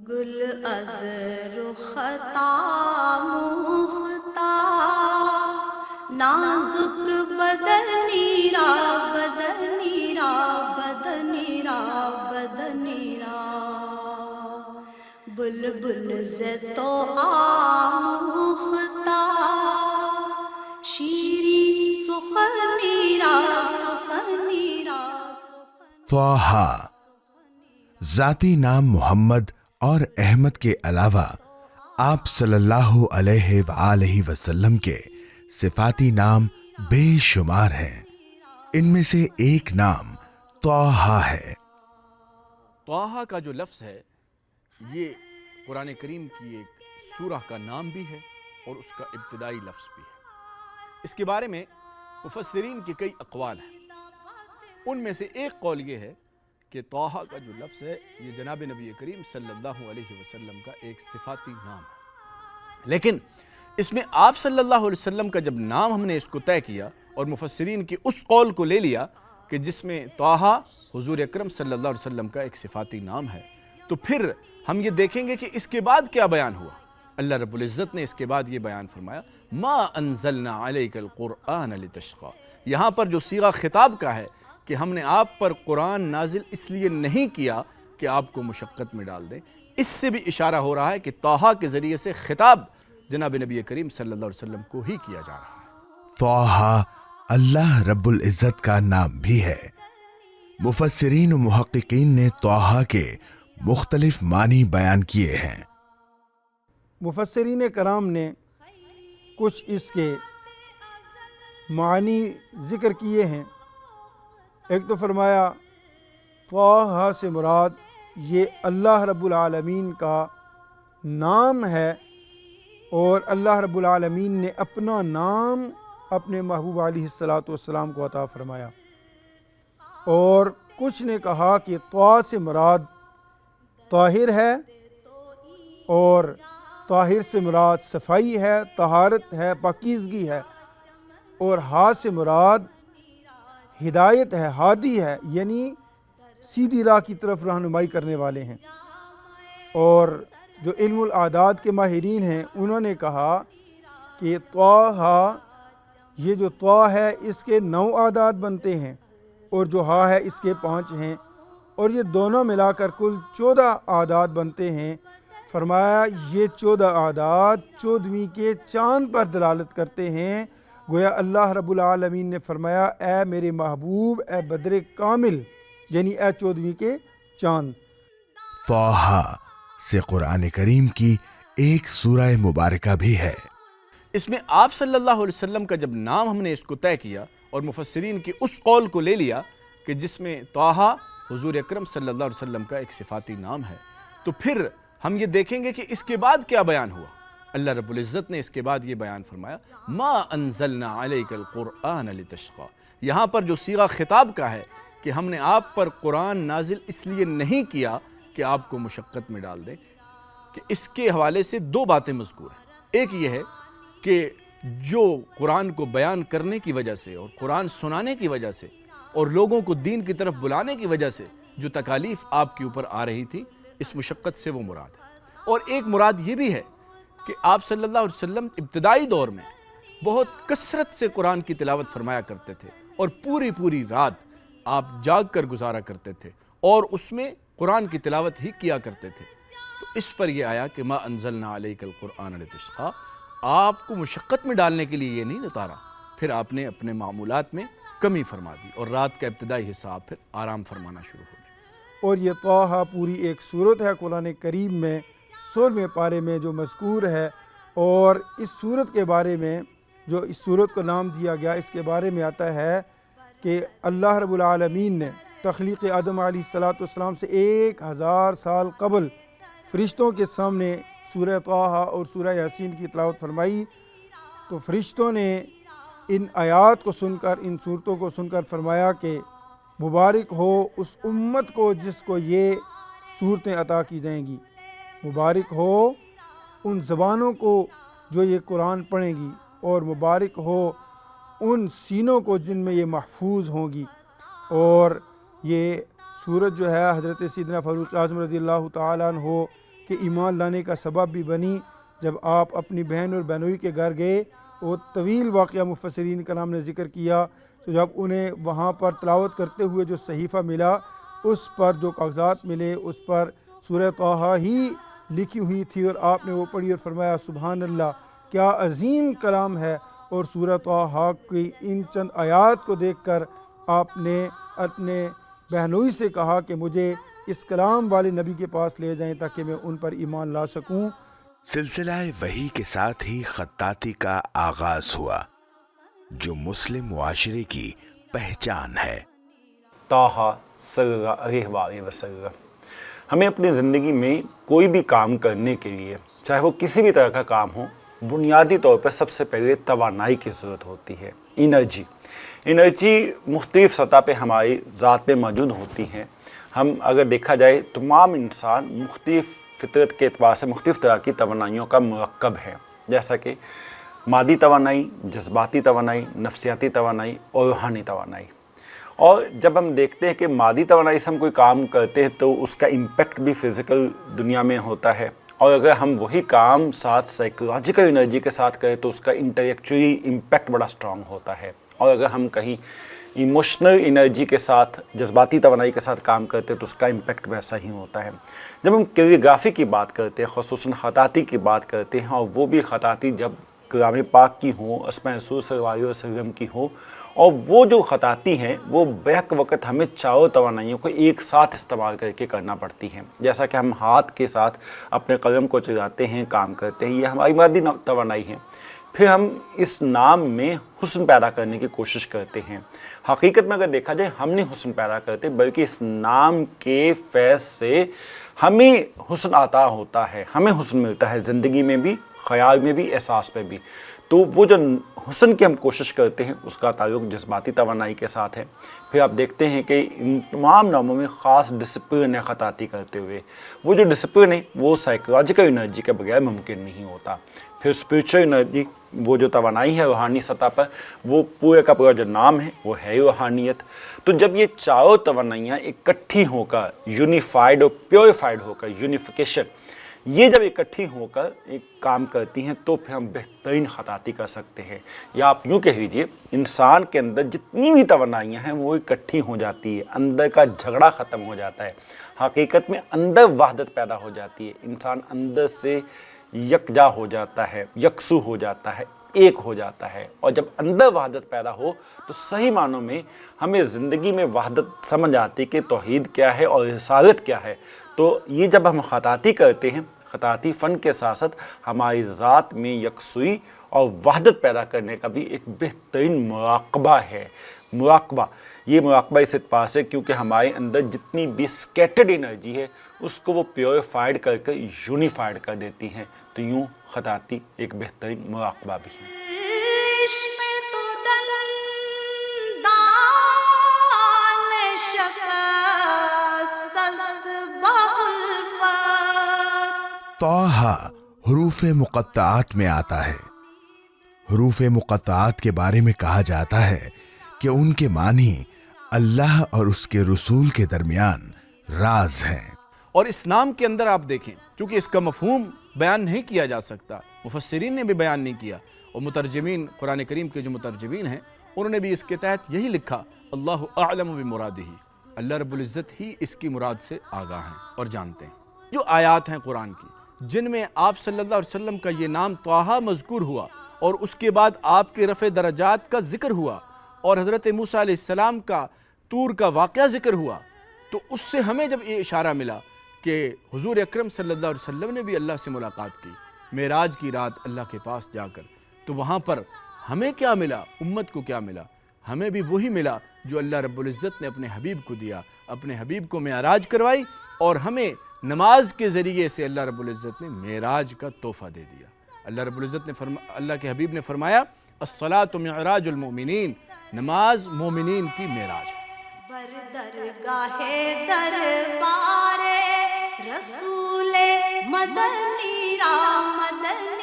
گل از رختا مختا نازک بدنی را بدنی را بدنی را بدنی را بلبل ز تو آموختا شیرین سخنی را سخنی را طٰہٰ ذاتی نام محمد اور احمد کے علاوہ آپ صلی اللہ علیہ وآلہ وسلم کے صفاتی نام بے شمار ہیں۔ ان میں سے ایک نام طٰہٰ ہے۔ طٰہٰ کا جو لفظ ہے یہ قرآن کریم کی ایک سورہ کا نام بھی ہے اور اس کا ابتدائی لفظ بھی ہے۔ اس کے بارے میں مفسرین کے کئی اقوال ہیں۔ ان میں سے ایک قول یہ ہے کہ طٰہٰ کا جو لفظ ہے یہ جناب نبی کریم صلی اللہ علیہ وسلم کا ایک صفاتی نام ہے، لیکن اس میں آپ صلی اللہ علیہ وسلم کا جب نام ہم نے اس کو طے کیا اور مفسرین کی اس قول کو لے لیا کہ جس میں طٰہٰ حضور اکرم صلی اللہ علیہ وسلم کا ایک صفاتی نام ہے، تو پھر ہم یہ دیکھیں گے کہ اس کے بعد کیا بیان ہوا۔ اللہ رب العزت نے اس کے بعد یہ بیان فرمایا ما انزلنا علیک القرآن لتشقی۔ یہاں پر جو صیغہ خطاب کا ہے کہ ہم نے آپ پر قرآن نازل اس لیے نہیں کیا کہ آپ کو مشقت میں ڈال دیں، اس سے بھی اشارہ ہو رہا ہے کہ طٰہٰ کے ذریعے سے خطاب جناب نبی کریم صلی اللہ علیہ وسلم کو ہی کیا جا رہا ہے۔ طٰہٰ اللہ رب العزت کا نام بھی ہے۔ مفسرین و محققین نے طٰہٰ کے مختلف معنی بیان کیے ہیں۔ مفسرین کرام نے کچھ اس کے معنی ذکر کیے ہیں۔ ایک تو فرمایا طٰہٰ سے مراد یہ اللہ رب العالمین کا نام ہے اور اللہ رب العالمین نے اپنا نام اپنے محبوب علیہ السلام کو عطا فرمایا۔ اور کچھ نے کہا کہ طٰہٰ سے مراد طاہر ہے اور طاہر سے مراد صفائی ہے، طہارت ہے، پاکیزگی ہے، اور ہا سے مراد ہدایت ہے، ہادی ہے، یعنی سیدھی راہ کی طرف رہنمائی کرنے والے ہیں۔ اور جو علم الاعداد کے ماہرین ہیں انہوں نے کہا کہ طٰہٰ یہ جو طٰ ہے اس کے 9 اعداد بنتے ہیں اور جو ہا ہے اس کے 5 ہیں، اور یہ دونوں ملا کر کل 14 اعداد بنتے ہیں۔ فرمایا یہ 14 اعداد 14ویں کے چاند پر دلالت کرتے ہیں۔ گویا اللہ رب العالمین نے فرمایا اے میرے محبوب، اے بدر کامل، یعنی اے 14ویں کے چاند۔ طٰہٰ سے قرآن کریم کی ایک سورہ مبارکہ بھی ہے۔ اس میں آپ صلی اللہ علیہ وسلم کا جب نام ہم نے اس کو طے کیا اور مفسرین کی اس قول کو لے لیا کہ جس میں طٰہٰ حضور اکرم صلی اللہ علیہ وسلم کا ایک صفاتی نام ہے، تو پھر ہم یہ دیکھیں گے کہ اس کے بعد کیا بیان ہوا۔ اللہ رب العزت نے اس کے بعد یہ بیان فرمایا ما انزلنا علیک القرآن لتشقی۔ یہاں پر جو صیغہ خطاب کا ہے کہ ہم نے آپ پر قرآن نازل اس لیے نہیں کیا کہ آپ کو مشقت میں ڈال دیں، کہ اس کے حوالے سے 2 باتیں مذکور ہیں۔ ایک یہ ہے کہ جو قرآن کو بیان کرنے کی وجہ سے اور قرآن سنانے کی وجہ سے اور لوگوں کو دین کی طرف بلانے کی وجہ سے جو تکالیف آپ کے اوپر آ رہی تھی، اس مشقت سے وہ مراد ہے۔ اور ایک مراد یہ بھی ہے کہ آپ صلی اللہ علیہ وسلم ابتدائی دور میں بہت کثرت سے قرآن کی تلاوت فرمایا کرتے تھے اور پوری رات آپ جاگ کر گزارا کرتے تھے اور اس میں قرآن کی تلاوت ہی کیا کرتے تھے۔ تو اس پر یہ آیا کہ ما انزلنا علیک القرآن لتشقی، آپ کو مشقت میں ڈالنے کے لیے یہ نہیں اتارا۔ پھر آپ نے اپنے معمولات میں کمی فرما دی اور رات کا ابتدائی حصہ آپ پھر آرام فرمانا شروع ہو گیا۔ اور یہ طٰہٰ پوری ایک صورت ہے قرآن کریم میں 16ویں پارے میں جو مذکور ہے، اور اس صورت کے بارے میں جو اس صورت کو نام دیا گیا اس کے بارے میں آتا ہے کہ اللہ رب العالمین نے تخلیق آدم علیہ السلام سے 1000 سال قبل فرشتوں کے سامنے سورہ طٰہٰ اور سورہ یاسین کی تلاوت فرمائی، تو فرشتوں نے ان آیات کو سن کر، ان صورتوں کو سن کر فرمایا کہ مبارک ہو اس امت کو جس کو یہ صورتیں عطا کی جائیں گی، مبارک ہو ان زبانوں کو جو یہ قرآن پڑھیں گی، اور مبارک ہو ان سینوں کو جن میں یہ محفوظ ہوں گی۔ اور یہ سورت جو ہے حضرت سیدنا فاروق اعظم رضی اللہ تعالیٰ عنہ کہ ایمان لانے کا سبب بھی بنی۔ جب آپ اپنی بہن اور بہنوئی کے گھر گئے، وہ طویل واقعہ مفسرین کرام نے ذکر کیا، تو جب انہیں وہاں پر تلاوت کرتے ہوئے جو صحیفہ ملا، اس پر جو کاغذات ملے، اس پر سورہ طٰہٰ ہی لکھی ہوئی تھی، اور آپ نے وہ پڑھی اور فرمایا سبحان اللہ، کیا عظیم کلام ہے۔ اور سورہ طٰہٰ کی ان چند آیات کو دیکھ کر آپ نے اپنے بہنوئی سے کہا کہ مجھے اس کلام والے نبی کے پاس لے جائیں تاکہ میں ان پر ایمان لا سکوں۔ سلسلہ وحی کے ساتھ ہی خطاطی کا آغاز ہوا، جو مسلم معاشرے کی پہچان ہے۔ طٰہٰ صلی اللہ علیہ وآلہ وسلم۔ ہمیں اپنی زندگی میں کوئی بھی کام کرنے کے لیے، چاہے وہ کسی بھی طرح کا کام ہو، بنیادی طور پر سب سے پہلے توانائی کی ضرورت ہوتی ہے، انرجی مختلف سطح پہ ہماری ذات میں موجود ہوتی ہیں۔ ہم اگر دیکھا جائے تمام انسان مختلف فطرت کے اعتبار سے مختلف طرح کی توانائیوں کا مرکب ہے، جیسا کہ مادی توانائی، جذباتی توانائی، نفسیاتی توانائی اور روحانی توانائی۔ اور جب ہم دیکھتے ہیں کہ مادی توانائی سے ہم کوئی کام کرتے ہیں تو اس کا امپیکٹ بھی فزیکل دنیا میں ہوتا ہے، اور اگر ہم وہی کام ساتھ سائیکولوجیکل انرجی کے ساتھ کریں تو اس کا انٹلیکچولی امپیکٹ بڑا اسٹرانگ ہوتا ہے۔ اور اگر ہم کہیں ایموشنل انرجی کے ساتھ، جذباتی توانائی کے ساتھ کام کرتے ہیں تو اس کا امپیکٹ ویسا ہی ہوتا ہے۔ جب ہم کیلیگرافی کی بات کرتے ہیں، خصوصاً خطاطی کی بات کرتے ہیں، اور وہ بھی خطاطی جب کلام پاک کی ہوں، اسماء رسول صلی اللہ علیہ وسلم کی ہوں، اور وہ جو خطاطی ہیں وہ بیک وقت ہمیں چاروں توانائیوں کو ایک ساتھ استعمال کر کے کرنا پڑتی ہیں۔ جیسا کہ ہم ہاتھ کے ساتھ اپنے قلم کو چلاتے ہیں، کام کرتے ہیں، یہ ہماری مادی توانائی ہے۔ پھر ہم اس نام میں حسن پیدا کرنے کی کوشش کرتے ہیں۔ حقیقت میں اگر دیکھا جائے ہم نہیں حسن پیدا کرتے، بلکہ اس نام کے فیض سے ہمیں حسن عطا ہوتا ہے، ہمیں حسن ملتا ہے، زندگی میں بھی، خیال میں بھی، احساس پہ بھی۔ تو وہ جو حسن کی ہم کوشش کرتے ہیں اس کا تعلق جذباتی توانائی کے ساتھ ہے۔ پھر آپ دیکھتے ہیں کہ ان تمام ناموں میں خاص ڈسپلن ہے خطاطی کرتے ہوئے۔ وہ جو ڈسپلن ہے وہ سائیکولوجیکل انرجی کے بغیر ممکن نہیں ہوتا۔ پھر اسپریچول انرجی، وہ جو توانائی ہے روحانی سطح پر، وہ پورے کا پورا جو نام ہے وہ ہے روحانیت۔ تو جب یہ چاروں توانائیاں اکٹھی ہو کر یونیفائڈ اور پیوریفائڈ ہو کر، یونیفیکیشن، یہ جب اکٹھی ہو کر ایک کام کرتی ہیں تو پھر ہم بہترین خطاطی کر سکتے ہیں۔ یا آپ یوں کہہ لیجئے، انسان کے اندر جتنی بھی توانائیاں ہیں وہ اکٹھی ہو جاتی ہے، اندر کا جھگڑا ختم ہو جاتا ہے، حقیقت میں اندر وحدت پیدا ہو جاتی ہے، انسان اندر سے یکجا ہو جاتا ہے، یکسو ہو جاتا ہے، ایک ہو جاتا ہے۔ اور جب اندر وحدت پیدا ہو تو صحیح معنوں میں ہمیں زندگی میں وحدت سمجھ آتی کہ توحید کیا ہے اور رسالت کیا ہے۔ تو یہ جب ہم خطاطی کرتے ہیں، خطاطی فن کے ساتھ ساتھ ہماری ذات میں یکسوئی اور وحدت پیدا کرنے کا بھی ایک بہترین مراقبہ ہے۔ یہ مراقبہ اس اعتبار سے کیونکہ ہمارے اندر جتنی بھی اسکیٹرڈ انرجی ہے اس کو وہ پیوریفائڈ کر کے یونیفائڈ کر دیتی ہیں۔ تو یوں خطاطی ایک بہترین مراقبہ بھی ہے۔ طٰہٰ حروف مقطعات میں آتا ہے۔ حروف مقطعات کے بارے میں کہا جاتا ہے کہ ان کے معنی اللہ اور اس کے رسول کے درمیان راز ہیں۔ اور اس نام کے اندر آپ دیکھیں، چونکہ اس کا مفہوم بیان نہیں کیا جا سکتا، مفسرین نے بھی بیان نہیں کیا، اور مترجمین، قرآن کریم کے جو مترجمین ہیں انہوں نے بھی اس کے تحت یہی لکھا، اللہ اعلم بمرادہ، اللہ رب العزت ہی اس کی مراد سے آگاہ ہیں اور جانتے ہیں۔ جو آیات ہیں قرآن کی جن میں آپ صلی اللہ علیہ وسلم کا یہ نام طٰہٰ مذکور ہوا، اور اس کے بعد آپ کے رفع درجات کا ذکر ہوا، اور حضرت موسیٰ علیہ السلام کا طور کا واقعہ ذکر ہوا، تو اس سے ہمیں جب یہ اشارہ ملا کہ حضور اکرم صلی اللہ علیہ وسلم نے بھی اللہ سے ملاقات کی معراج کی رات اللہ کے پاس جا کر، تو وہاں پر ہمیں کیا ملا، امت کو کیا ملا؟ ہمیں بھی وہی ملا جو اللہ رب العزت نے اپنے حبیب کو دیا، اپنے حبیب کو معراج کروائی، اور ہمیں نماز کے ذریعے سے اللہ رب العزت نے معراج کا تحفہ دے دیا۔ اللہ رب العزت نے اللہ کے حبیب نے فرمایا، الصلاۃ معراج المؤمنین، نماز مومنین کی معراج ہے۔ بردرگاہ دربار رسول مدنی را مدنی